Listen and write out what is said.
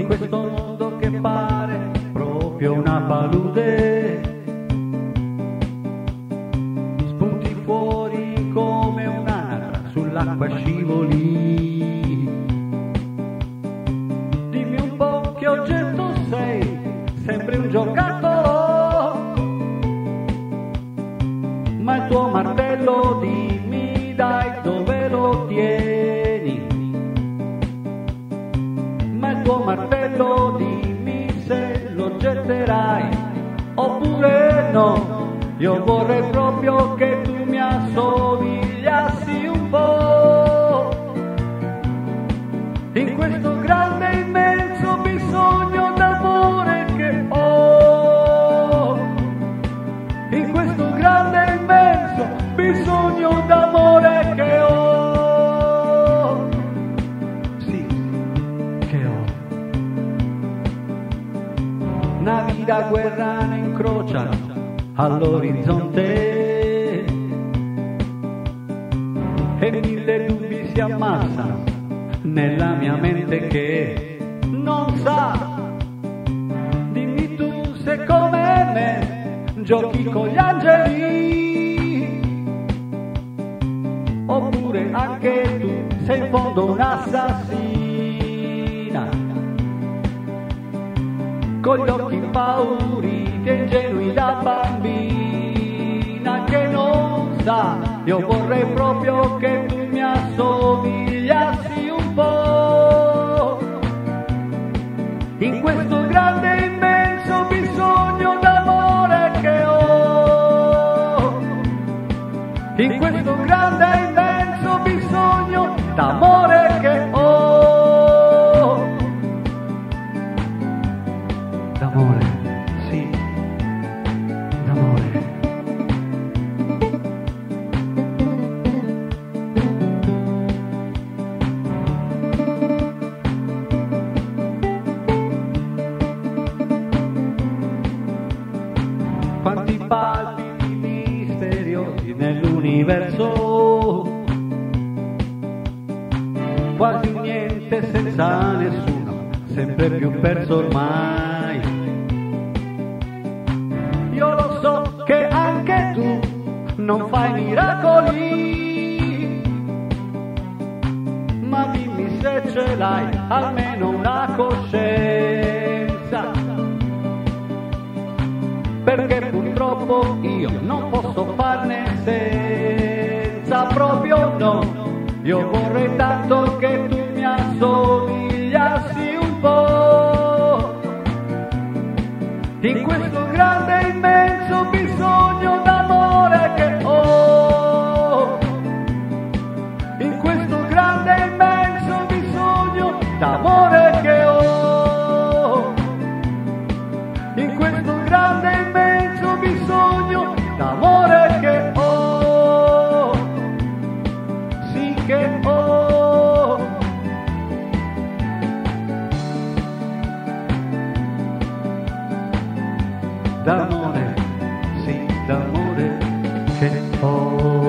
in questo mondo che pare proprio una palude. Spunti fuori come un'anatra, sull'acqua scivoli. Dimmi un po' che oggetto sei, sembri un giocattolo, ma il tuo martello dimmi dai dove lo tieni. Ma il tuo martello dimmi se lo getterai oppure no. Io vorrei proprio che tu mi assomigliassi un po' in questo grande immenso bisogno d'amore che ho, in questo grande immenso bisogno d'amore che ho, sì, che ho. Navi da guerra ne incrociano all'orizzonte e mille dubbi si ammassano nella mia mente che non sa. Dimmi tu se come me giochi con gli angeli oppure anche tu sei in fondo un'assassina con gli occhi impauriti e ingenui da bambina che non sa. Io vorrei proprio che tu mi assomigliassi un po' in questo grande immenso bisogno d'amore che ho, in questo grande immenso bisogno d'amore che ho. D'amore, sì, d'amore. Quanti palpiti misteriosi nell'universo, quasi un niente senza nessuno, sempre più perso ormai. Io lo so che anche tu non fai miracoli, ma dimmi se ce l'hai almeno una coscienza, perché purtroppo io non posso farne senza, proprio no. Io vorrei tanto che tu mi assomigliassi un po' in questo grande immenso bisogno d'amore che ho, in questo grande immenso bisogno d'amore che ho, in questo grande immenso bisogno d'amore che ho, sì che ho. D'amore, sì, d'amore che ho.